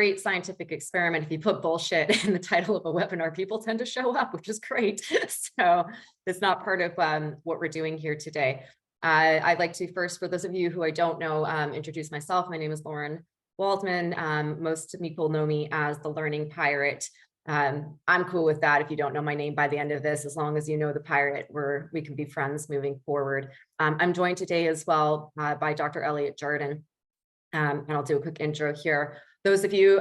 great scientific experiment. If you put bullshit in the title of a webinar, people tend to show up, which is great. So it's not part of what we're doing here today. I'd like to first, for those of you who I don't know, introduce myself. My name is Lauren Waldman. Most people know me as the Learning Pirate. I'm cool with that. If you don't know my name by the end of this, as long as you know the pirate, we can be friends moving forward. I'm joined today as well by Dr. Elliot Jardin. And I'll do a quick intro here. Those of you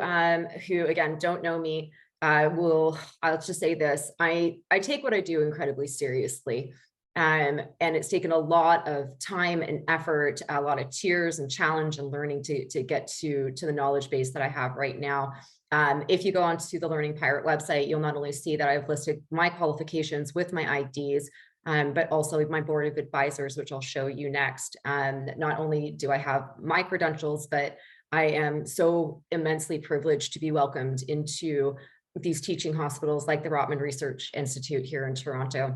who, again, don't know me, I'll just say this. I take what I do incredibly seriously. And it's taken a lot of time and effort, a lot of tears and challenge and learning to get to the knowledge base that I have right now. If you go onto the Learning Pirate website, you'll not only see that I've listed my qualifications with my IDs, but also my board of advisors, which I'll show you next. Not only do I have my credentials, but I am so immensely privileged to be welcomed into these teaching hospitals like the Rotman Research Institute here in Toronto,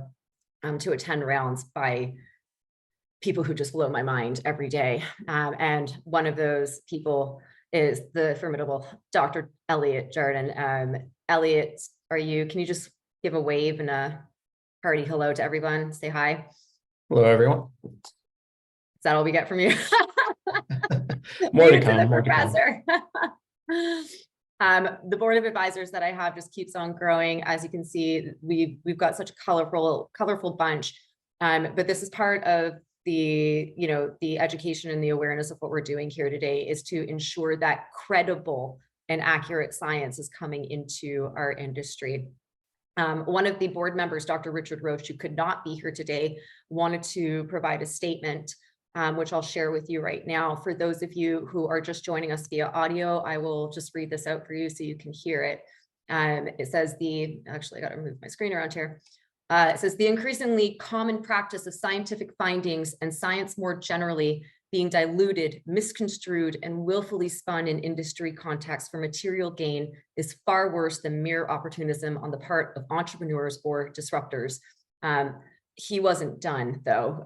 to attend rounds by people who just blow my mind every day. And one of those people is the formidable Dr. Elliot Jardin. Elliot, can you just give a wave and a hearty hello to everyone? Say hi. Hello, everyone. Is that all we get from you? More to come, more professor. The board of advisors that I have just keeps on growing. As you can see, we've got such a colorful bunch. But this is part of the education and the awareness of what we're doing here today, is to ensure that credible and accurate science is coming into our industry. One of the board members, Dr. Richard Roche, who could not be here today, wanted to provide a statement, which I'll share with you right now. For those of you who are just joining us via audio, I will just read this out for you so you can hear it. It says actually, I got to move my screen around here. It says the increasingly common practice of scientific findings and science more generally being diluted, misconstrued, and willfully spun in industry context for material gain is far worse than mere opportunism on the part of entrepreneurs or disruptors. He wasn't done, though.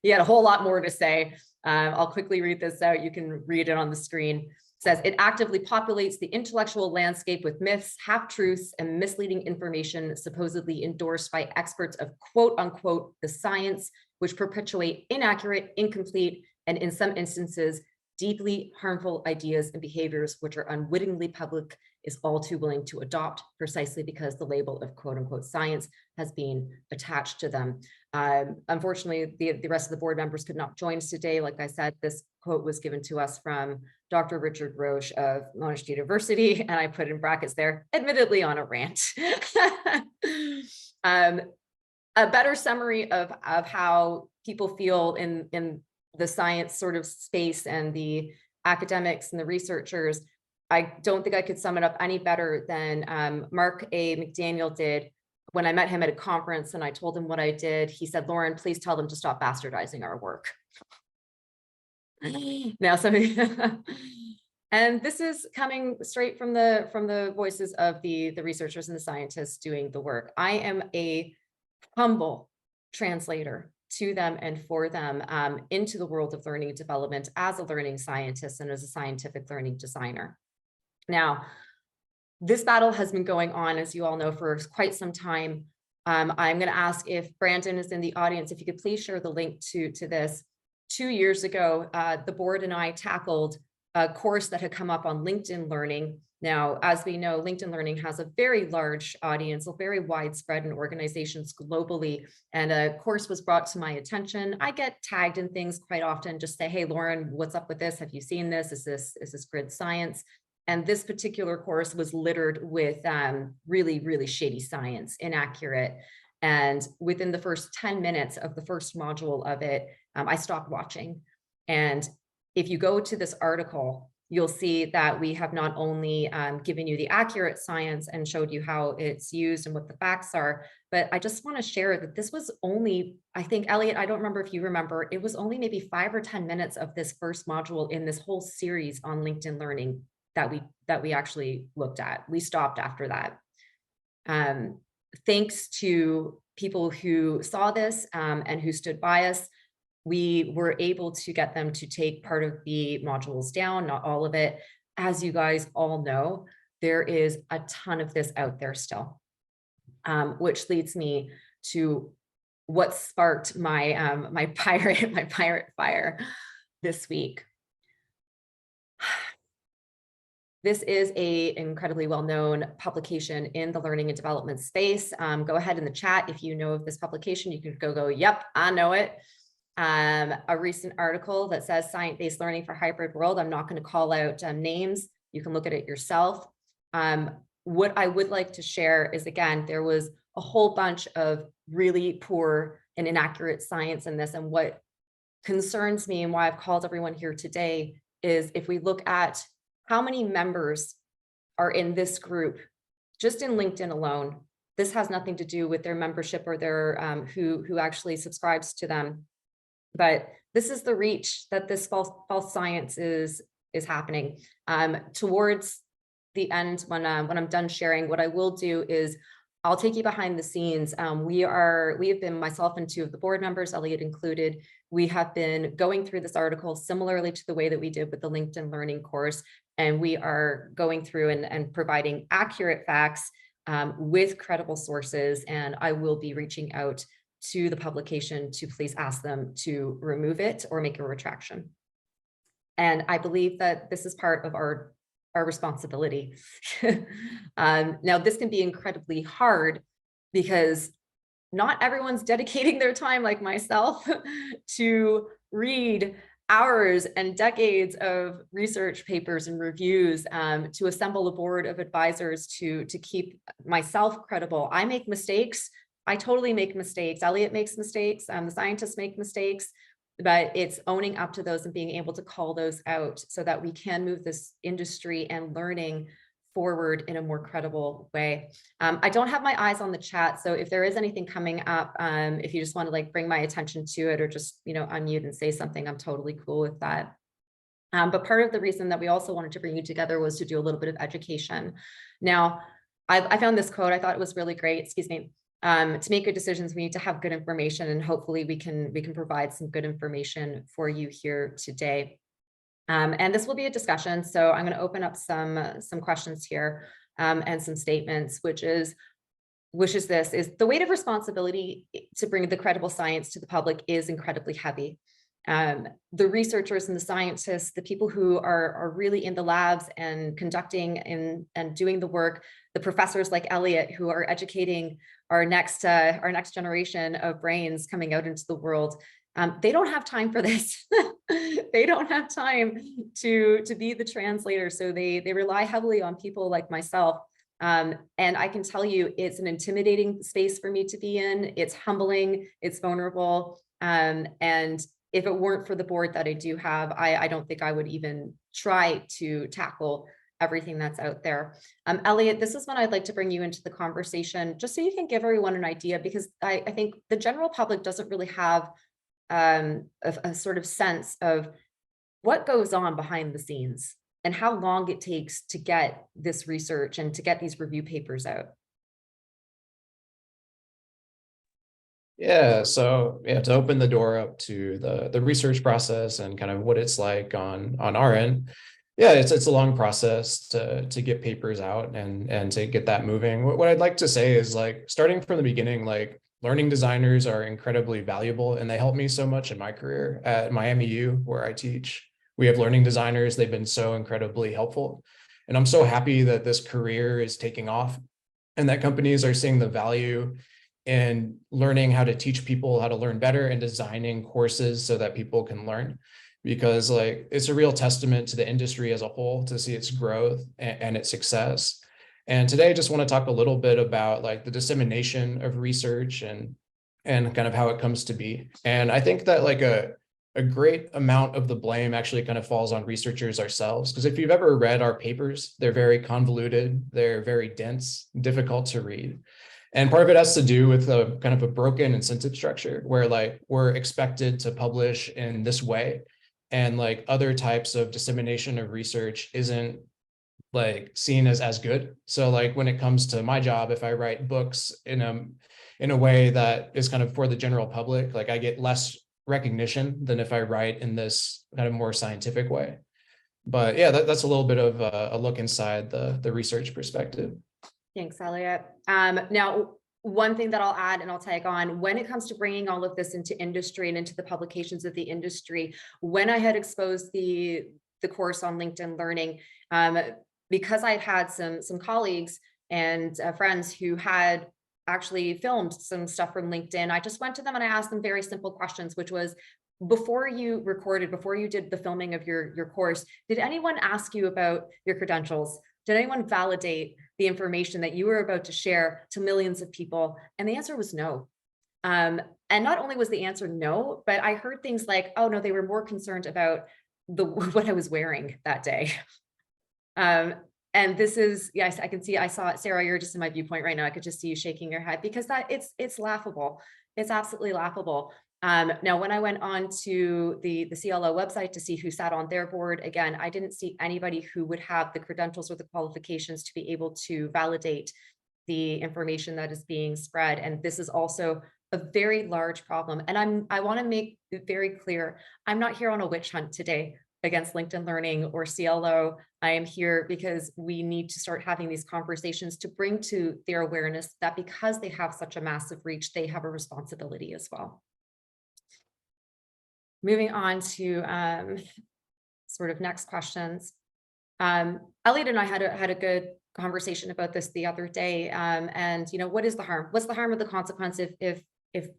He had a whole lot more to say. I'll quickly read this out. You can read it on the screen. It says, it actively populates the intellectual landscape with myths, half-truths, and misleading information supposedly endorsed by experts of quote unquote the science, which perpetuate inaccurate, incomplete, and in some instances, deeply harmful ideas and behaviors which are unwittingly public is all too willing to adopt, precisely because the label of quote unquote science has been attached to them. Unfortunately, the rest of the board members could not join us today. Like I said, this quote was given to us from Dr. Richard Roche of Monash University, and I put in brackets there, admittedly on a rant. A better summary of how people feel in the science sort of space and the academics and the researchers, I don't think I could sum it up any better than Mark A. McDaniel did when I met him at a conference and I told him what I did. He said, Lauren, please tell them to stop bastardizing our work. Now, and this is coming straight from the voices of the researchers and the scientists doing the work. I am a humble translator to them and for them into the world of learning and development as a learning scientist and as a scientific learning designer. Now, this battle has been going on, as you all know, for quite some time. I'm going to ask if Brandon is in the audience, if you could please share the link to this. 2 years ago, the board and I tackled a course that had come up on LinkedIn Learning. Now, as we know, LinkedIn Learning has a very large audience, very widespread in organizations globally, and a course was brought to my attention. I get tagged in things quite often, just say, hey, Lauren, what's up with this? Have you seen this? Is this grid science? And this particular course was littered with really, really shady science, inaccurate. And within the first 10 minutes of the first module of it, I stopped watching. And if you go to this article, you'll see that we have not only given you the accurate science and showed you how it's used and what the facts are, but I just want to share that this was only, I think, Elliot, I don't remember if you remember, it was only maybe 5 or 10 minutes of this first module in this whole series on LinkedIn Learning that we actually looked at. We stopped after that. Thanks to people who saw this and who stood by us, we were able to get them to take part of the modules down, not all of it. as you guys all know, there is a ton of this out there still, which leads me to what sparked my my pirate fire this week. This is a incredibly well-known publication in the learning and development space. Go ahead in the chat if you know of this publication. You can go, yep, I know it. A recent article that says science-based learning for hybrid world. I'm not going to call out names. You can look at it yourself. What I would like to share is, again, there was a whole bunch of really poor and inaccurate science in this. And what concerns me and why I've called everyone here today is if we look at how many members are in this group, just in LinkedIn alone. This has nothing to do with their membership or their who actually subscribes to them. But this is the reach that this false science is happening. Towards the end, when I'm done sharing, what I will do is I'll take you behind the scenes. We have been, myself and two of the board members, Elliot included, we have been going through this article similarly to the way that we did with the LinkedIn Learning course. And we are going through and providing accurate facts with credible sources. And I will be reaching out to the publication to please ask them to remove it or make a retraction. And I believe that this is part of our responsibility. Now, this can be incredibly hard because not everyone's dedicating their time like myself to read hours and decades of research papers and reviews, to assemble a board of advisors to keep myself credible. I make mistakes. I totally make mistakes. Elliot makes mistakes. The scientists make mistakes, but it's owning up to those and being able to call those out so that we can move this industry and learning forward in a more credible way. I don't have my eyes on the chat, so if there is anything coming up, if you just want to like bring my attention to it or just, you know, unmute and say something, I'm totally cool with that. But part of the reason that we also wanted to bring you together was to do a little bit of education. Now, I found this quote, I thought it was really great, excuse me. To make good decisions, we need to have good information, and hopefully we can provide some good information for you here today. And this will be a discussion, so I'm going to open up some questions here and some statements, which is the weight of responsibility to bring the credible science to the public is incredibly heavy. The researchers and the scientists, the people who are really in the labs and conducting and doing the work, the professors like Elliot who are educating our next generation of brains coming out into the world, they don't have time for this. They don't have time to be the translator. So they rely heavily on people like myself. And I can tell you, it's an intimidating space for me to be in. It's humbling, it's vulnerable. And if it weren't for the board that I do have, I don't think I would even try to tackle everything that's out there. Elliot, this is when I'd like to bring you into the conversation, just so you can give everyone an idea, because I think the general public doesn't really have a sort of sense of what goes on behind the scenes and how long it takes to get this research and to get these review papers out. Yeah, so yeah, to open the door up to the research process and kind of what it's like on our end. Yeah, it's a long process to get papers out and to get that moving. What I'd like to say is, like, starting from the beginning, like, learning designers are incredibly valuable, and they help me so much in my career at Miami U, where I teach. We have learning designers. They've been so incredibly helpful. And I'm so happy that this career is taking off and that companies are seeing the value in learning how to teach people how to learn better and designing courses so that people can learn. Because, like, it's a real testament to the industry as a whole to see its growth and its success. And today I just want to talk a little bit about, like, the dissemination of research and kind of how it comes to be. And I think that, like, a great amount of the blame actually kind of falls on researchers ourselves. Because if you've ever read our papers, they're very convoluted, they're very dense, difficult to read. And part of it has to do with a kind of a broken incentive structure where, like, we're expected to publish in this way. And, like, other types of dissemination of research isn't, like, seen as good. So, like, when it comes to my job, if I write books in a way that is kind of for the general public, like, I get less recognition than if I write in this kind of more scientific way. But yeah, that's a little bit of a look inside the research perspective. Thanks, Elliot. Now, one thing that I'll add and I'll tag on, when it comes to bringing all of this into industry and into the publications of the industry, when I had exposed the course on LinkedIn Learning, because I'd had some colleagues and friends who had actually filmed some stuff from LinkedIn, I just went to them and I asked them very simple questions, which was, before you recorded, before you did the filming of your course, did anyone ask you about your credentials? Did anyone validate the information that you were about to share to millions of people? And the answer was no. And not only was the answer no, but I heard things like, oh no, they were more concerned about what I was wearing that day. And this is, yes, I can see, I saw it, Sarah, you're just in my viewpoint right now. I could just see you shaking your head because it's laughable. It's absolutely laughable. Now, when I went on to the CLO website to see who sat on their board, again, I didn't see anybody who would have the credentials or the qualifications to be able to validate the information that is being spread. And this is also a very large problem. And I want to make it very clear, I'm not here on a witch hunt today against LinkedIn Learning or CLO. I am here because we need to start having these conversations to bring to their awareness that because they have such a massive reach, they have a responsibility as well. Moving on to sort of next questions. Elliot and I had a good conversation about this the other day. And you know, what is the harm? What's the harm of the consequence if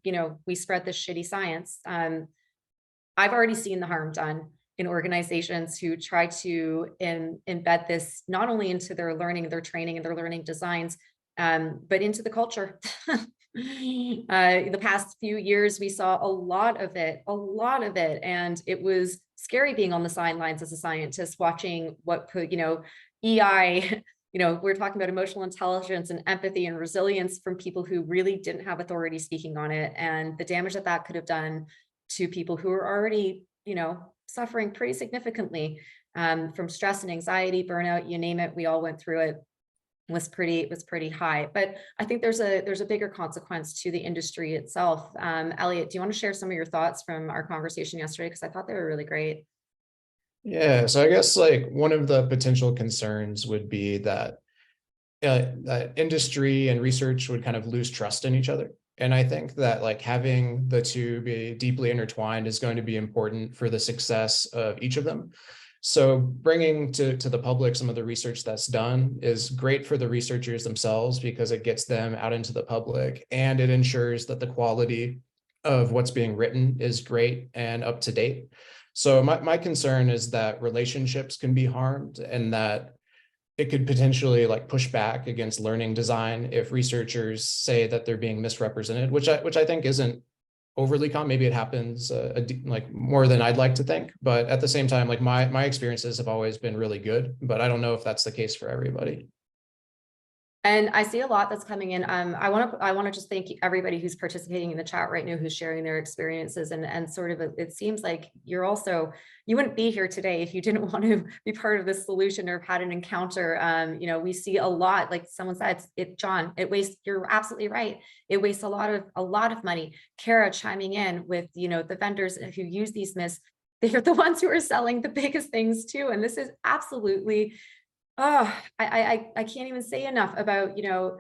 you know, we spread this shitty science? I've already seen the harm done in organizations who try to embed this not only into their learning, their training, and their learning designs, but into the culture. The past few years, we saw a lot of it, and it was scary being on the sidelines as a scientist, watching what could, you know, EI, you know, we're talking about emotional intelligence and empathy and resilience from people who really didn't have authority speaking on it, and the damage that that could have done to people who are already, you know, suffering pretty significantly from stress and anxiety, burnout, you name it, we all went through it. Was pretty high. But I think there's a bigger consequence to the industry itself. Elliot, do you want to share some of your thoughts from our conversation yesterday? Because I thought they were really great. Yeah, so I guess like one of the potential concerns would be that that industry and research would kind of lose trust in each other. And I think that like having the two be deeply intertwined is going to be important for the success of each of them. So bringing to the public some of the research that's done is great for the researchers themselves because it gets them out into the public and it ensures that the quality of what's being written is great and up to date. So my concern is that relationships can be harmed and that it could potentially like push back against learning design if researchers say that they're being misrepresented, which I think isn't overly common. Maybe it happens like more than I'd like to think, but at the same time, like my experiences have always been really good, but I don't know if that's the case for everybody. And I see a lot that's coming in. I want to just thank everybody who's participating in the chat right now, who's sharing their experiences, and sort of it seems like you wouldn't be here today if you didn't want to be part of this solution or have had an encounter. You know, we see a lot, like someone said, John, it wastes. You're absolutely right. It wastes a lot of money. Kara chiming in with, you know, the vendors who use these myths. They're the ones who are selling the biggest things too, and this is absolutely. Oh, I can't even say enough about, you know,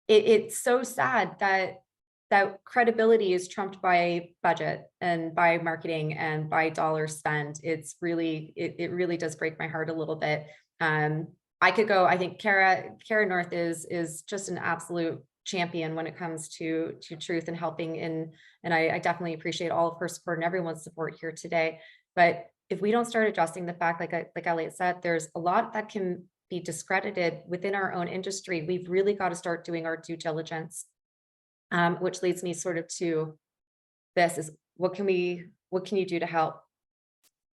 it's so sad that credibility is trumped by budget and by marketing and by dollar spend. It's really, it really does break my heart a little bit. I could go, I think Kara North is just an absolute champion when it comes to truth and helping, and I definitely appreciate all of her support and everyone's support here today. But if we don't start adjusting the fact, like Elliot said, there's a lot that can be discredited within our own industry. We've really got to start doing our due diligence, which leads me sort of to this: is what can you do to help?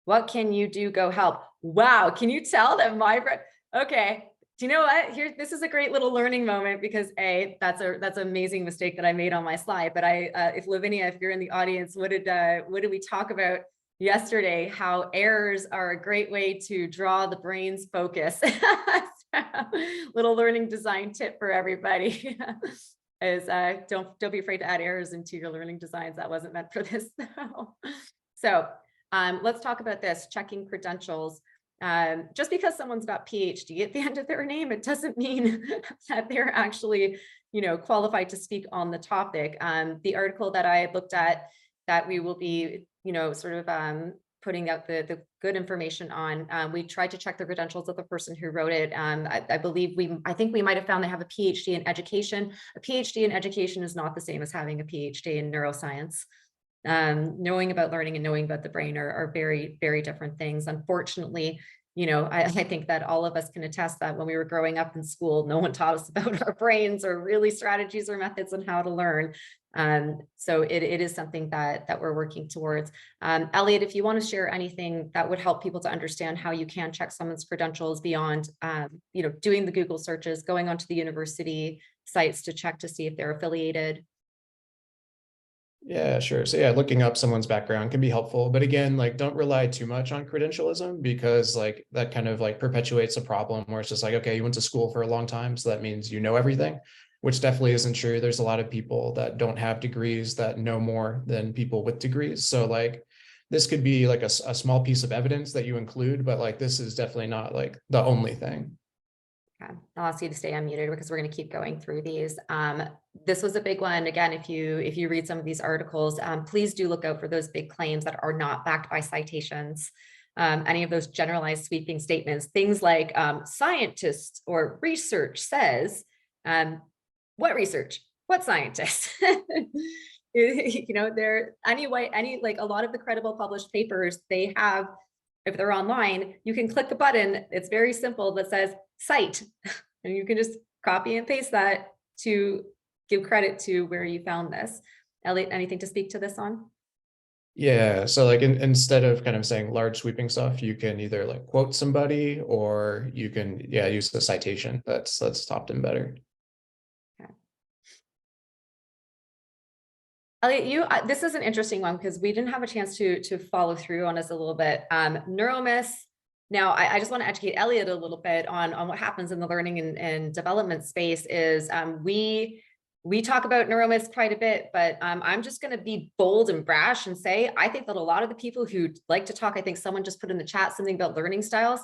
What can you do? Go help. Wow, can you tell that okay? Do you know what? Here, this is a great little learning moment because that's an amazing mistake that I made on my slide. But if Lavinia, if you're in the audience, what did we talk about yesterday? How errors are a great way to draw the brain's focus. So, little learning design tip for everybody is don't be afraid to add errors into your learning designs. That wasn't meant for this though. So let's talk about this, checking credentials. Just because someone's got PhD at the end of their name, it doesn't mean that they're actually, qualified to speak on the topic. The article that I looked at that we will be, sort of putting out the good information on, we tried to check the credentials of the person who wrote it. I think we might have found they have a PhD in education. A PhD in education is not the same as having a PhD in neuroscience. Knowing about learning and knowing about the brain are very, very different things. Unfortunately, I think that all of us can attest that when we were growing up in school, no one taught us about our brains or really strategies or methods on how to learn. So it is something that we're working towards. Elliot, if you want to share anything that would help people to understand how you can check someone's credentials beyond, doing the Google searches, going onto the university sites to check to see if they're affiliated. Yeah, sure. So yeah, looking up someone's background can be helpful, but again, like don't rely too much on credentialism, because like that kind of like perpetuates a problem where it's just like, okay, you went to school for a long time, so that means you know everything, which definitely isn't true. There's a lot of people that don't have degrees that know more than people with degrees. So like this could be like a small piece of evidence that you include, but like this is definitely not like the only thing. Okay. I'll ask you to stay unmuted because we're going to keep going through these. This was a big one. Again, if you read some of these articles, please do look out for those big claims that are not backed by citations. Any of those generalized sweeping statements, things like scientists or research says, what research? What scientists? There anyway, like a lot of the credible published papers they have, if they're online, you can click a button. It's very simple that says cite, and you can just copy and paste that to give credit to where you found this. Elliot, anything to speak to this on? Yeah, so like instead of kind of saying large sweeping stuff, you can either like quote somebody, or you can use the citation. That's often better. Okay. Elliot, this is an interesting one because we didn't have a chance to follow through on this a little bit. Neuromyths. Now, I just want to educate Elliot a little bit on what happens in the learning and development space. Is we talk about neuromyths quite a bit, but I'm just going to be bold and brash and say I think that a lot of the people who like to talk, I think someone just put in the chat something about learning styles.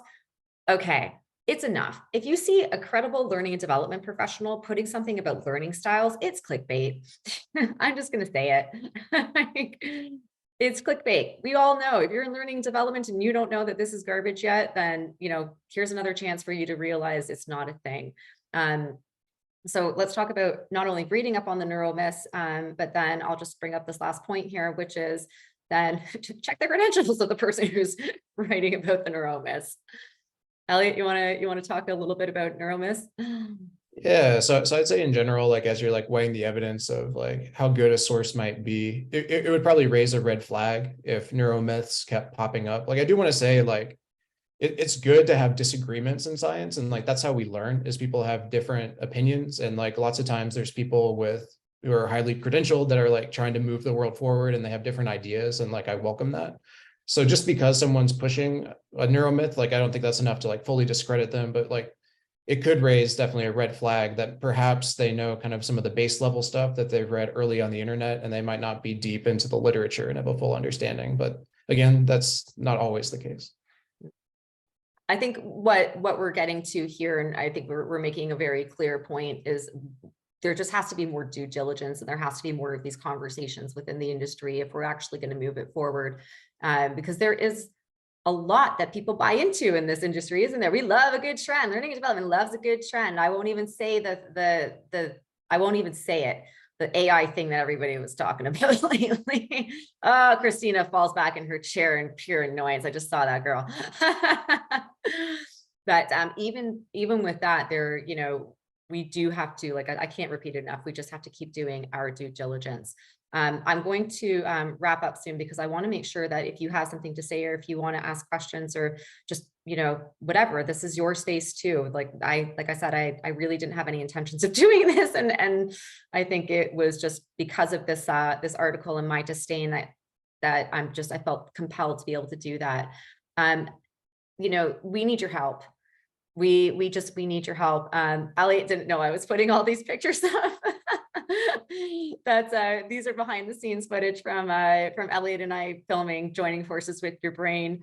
Okay, it's enough. If you see a credible learning and development professional putting something about learning styles, it's clickbait. I'm just going to say it. It's clickbait. We all know if you're in learning and development and you don't know that this is garbage yet, then, here's another chance for you to realize it's not a thing. So let's talk about not only reading up on the neuromyths, but then I'll just bring up this last point here, which is then check the credentials of the person who's writing about the neuromyths. Elliot, you want to talk a little bit about neuromyths? Yeah, so I'd say in general, like as you're like weighing the evidence of like how good a source might be, it would probably raise a red flag if neuromyths kept popping up. Like I do want to say like it's good to have disagreements in science, and like that's how we learn, is people have different opinions, and like lots of times there's people who are highly credentialed that are like trying to move the world forward, and they have different ideas, and like I welcome that. So just because someone's pushing a neuromyth, like I don't think that's enough to like fully discredit them, but like it could raise definitely a red flag that perhaps they know kind of some of the base level stuff that they've read early on the internet, and they might not be deep into the literature and have a full understanding. But again, that's not always the case. I think what we're getting to here, and I think we're making a very clear point, is there just has to be more due diligence, and there has to be more of these conversations within the industry if we're actually going to move it forward, because there is a lot that people buy into in this industry, isn't there? We love a good trend. Learning and development loves a good trend. I won't even say I won't even say it. The AI thing that everybody was talking about lately. Oh, Christina falls back in her chair in pure annoyance. I just saw that girl. But even with that, we do have to, like, I can't repeat it enough. We just have to keep doing our due diligence. I'm going to wrap up soon because I want to make sure that if you have something to say, or if you want to ask questions, or just, whatever, this is your space too. Like I said, I really didn't have any intentions of doing this. And I think it was just because of this article and my disdain that I felt compelled to be able to do that. We need your help. We need your help. Elliot didn't know I was putting all these pictures up. These are behind the scenes footage from Elliot and I filming Joining Forces with Your Brain.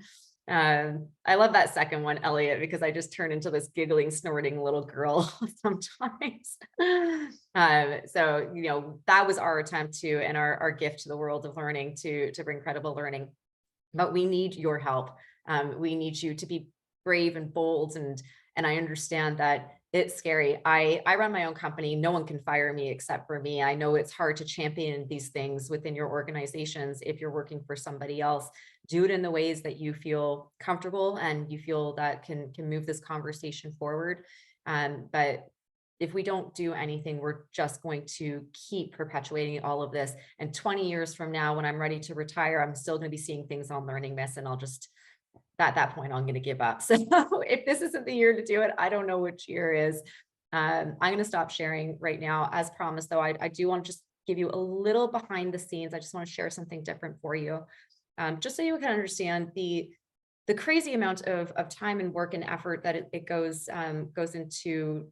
I love that second one, Elliot, because I just turn into this giggling, snorting little girl sometimes. So, that was our attempt to, and our gift to the world of learning, to bring credible learning. But we need your help. We need you to be brave and bold, and I understand that it's scary. I run my own company. No one can fire me except for me. I know it's hard to champion these things within your organizations if you're working for somebody else. Do it in the ways that you feel comfortable and you feel that can move this conversation forward. But if we don't do anything, we're just going to keep perpetuating all of this. And 20 years from now, when I'm ready to retire, I'm still going to be seeing things on Learning Miss, and I'll just, at that point, I'm going to give up. So if this isn't the year to do it, I don't know which year is. I'm going to stop sharing right now. As promised, though, I do want to just give you a little behind the scenes. I just want to share something different for you, just so you can understand the crazy amount of time and work and effort that it goes into,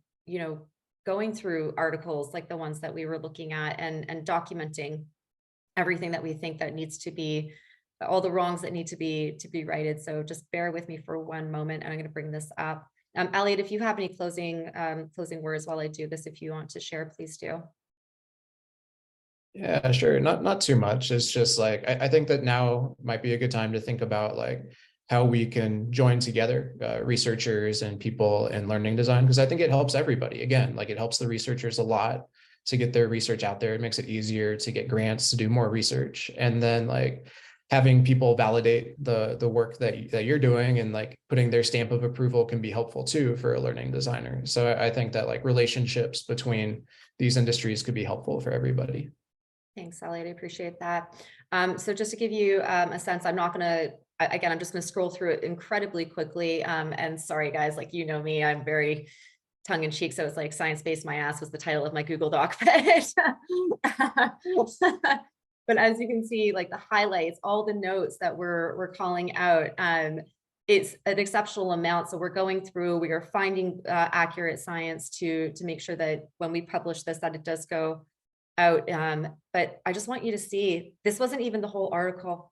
going through articles like the ones that we were looking at, and documenting everything that we think that needs to be, all the wrongs that need to be righted. So just bear with me for one moment, and I'm going to bring this up. Elliot, if you have any closing words while I do this, if you want to share, please do. Yeah, sure. Not too much. It's just like, I think that now might be a good time to think about like how we can join together researchers and people in learning design, because I think it helps everybody. Again, like it helps the researchers a lot to get their research out there. It makes it easier to get grants to do more research. And then like having people validate the work that you're doing and like putting their stamp of approval can be helpful too for a learning designer. So I think that like relationships between these industries could be helpful for everybody. Thanks, Elliot. I appreciate that. So just to give you a sense, I'm not going to, again, I'm just going to scroll through it incredibly quickly. And sorry, guys, like, me, I'm very tongue in cheek. So it's like science-based my ass was the title of my Google Doc. But as you can see, like the highlights, all the notes that we're calling out, it's an exceptional amount. So we're going through, we are finding accurate science to make sure that when we publish this, that it does go out. But I just want you to see, this wasn't even the whole article.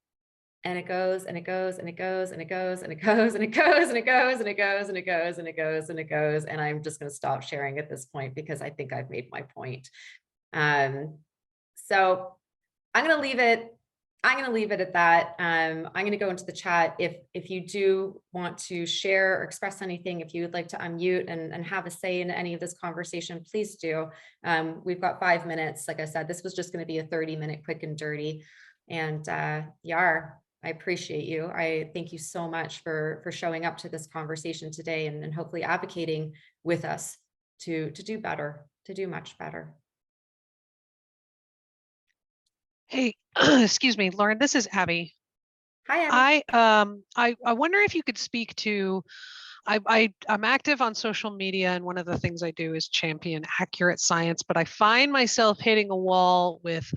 And it goes, and it goes, and it goes, and it goes, and it goes, and it goes, and it goes, and it goes, and it goes, and it goes, and it goes. And I'm just going to stop sharing at this point because I think I've made my point. So I'm going to leave it. I'm going to leave it at that. I'm going to go into the chat. If you do want to share or express anything, if you would like to unmute and have a say in any of this conversation, please do. We've got 5 minutes. Like I said, this was just going to be a 30-minute quick and dirty. And YARR, I appreciate you. I thank you so much for showing up to this conversation today, and hopefully advocating with us to do better, to do much better. Hey, excuse me, Lauren, this is Abby. Hi, Abby. I wonder if you could speak to, I'm active on social media, and one of the things I do is champion accurate science, but I find myself hitting a wall with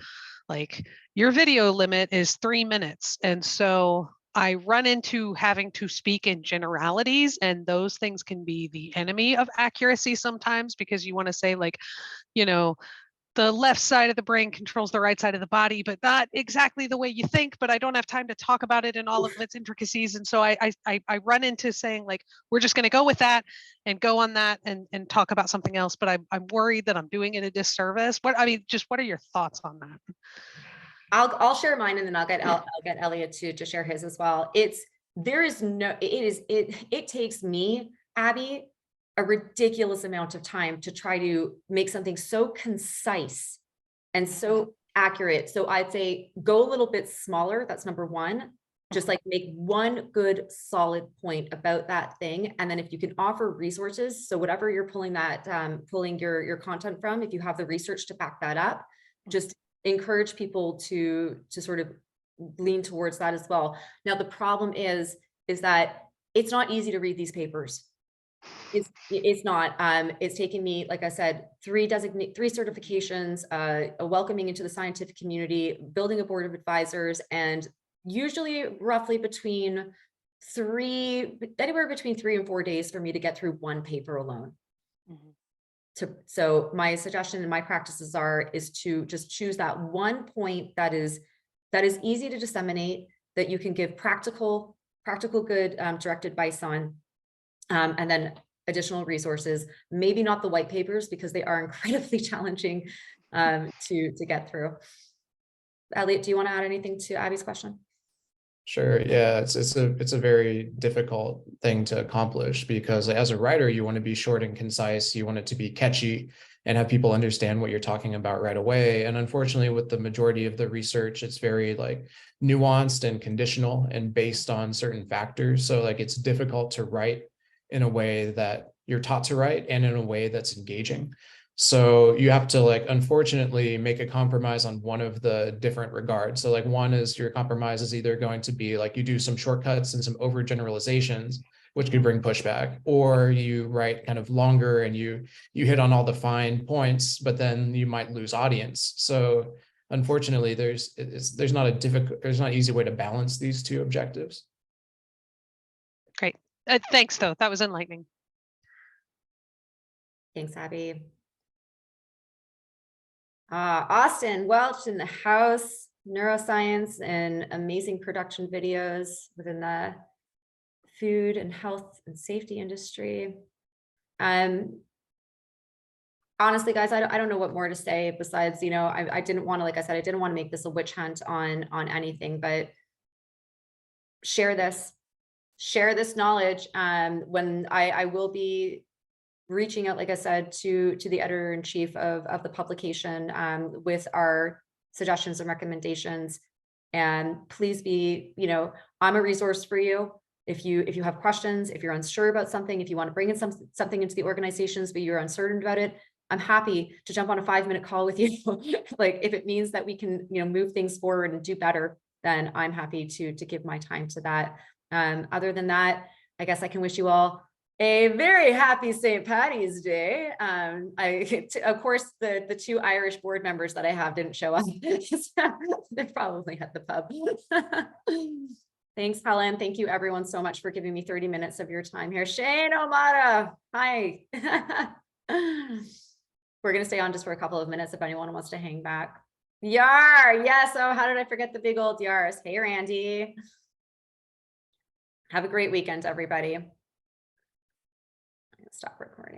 like, your video limit is 3 minutes. And so I run into having to speak in generalities, and those things can be the enemy of accuracy sometimes, because you want to say like, the left side of the brain controls the right side of the body, but not exactly the way you think, but I don't have time to talk about it in all of its intricacies. And so I run into saying like, we're just going to go with that and go on that and talk about something else. But I'm worried that I'm doing it a disservice. What are your thoughts on that? I'll share mine, and then I'll get Elliot to share his as well. It takes me, Abby, a ridiculous amount of time to try to make something so concise and so accurate. So I'd say go a little bit smaller. That's number one. Just like make one good solid point about that thing. And then if you can offer resources, so whatever you're pulling your content from, if you have the research to back that up, just encourage people to sort of lean towards that as well. Now, the problem is that it's not easy to read these papers. It's not. It's taken me, like I said, 3 certifications, a welcoming into the scientific community, building a board of advisors, and usually roughly anywhere between 3 and 4 days for me to get through one paper alone. So my suggestion and my practices is to just choose that one point that is easy to disseminate, that you can give practical practical good direct advice on, and then additional resources, maybe not the white papers because they are incredibly challenging to get through. Elliot, do you want to add anything to Abby's question? Sure. Yeah, it's a very difficult thing to accomplish because as a writer, you want to be short and concise. You want it to be catchy and have people understand what you're talking about right away. And unfortunately, with the majority of the research, it's very like nuanced and conditional and based on certain factors. So like it's difficult to write in a way that you're taught to write and in a way that's engaging. So you have to like, unfortunately, make a compromise on one of the different regards. So like one is your compromise is either going to be like you do some shortcuts and some overgeneralizations, which could bring pushback, or you write kind of longer and you hit on all the fine points, but then you might lose audience. So unfortunately, there's not an easy way to balance these two objectives. Great. Thanks, though. That was enlightening. Thanks, Abby. Austin Welch in the house, neuroscience and amazing production videos within the food and health and safety industry. Honestly, guys, I don't know what more to say besides, you know, I didn't want to, like I said, I didn't want to make this a witch hunt on anything, but share this knowledge. When I will be reaching out, like I said, to the editor-in-chief of the publication with our suggestions and recommendations. And please be, you know, I'm a resource for you. If you have questions, if you're unsure about something, if you want to bring in something into the organizations, but you're uncertain about it, I'm happy to jump on a 5-minute call with you. Like if it means that we can, you know, move things forward and do better, then I'm happy to give my time to that. Other than that, I guess I can wish you all a very happy St. Paddy's Day. Of course, the 2 Irish board members that I have didn't show up. They're probably at the pub. Thanks, Helen. Thank you everyone so much for giving me 30 minutes of your time here. Shane O'Mara, hi. We're gonna stay on just for a couple of minutes if anyone wants to hang back. YARR, yes. Oh, how did I forget the big old YARRs? Hey, Randy. Have a great weekend, everybody. Stop recording.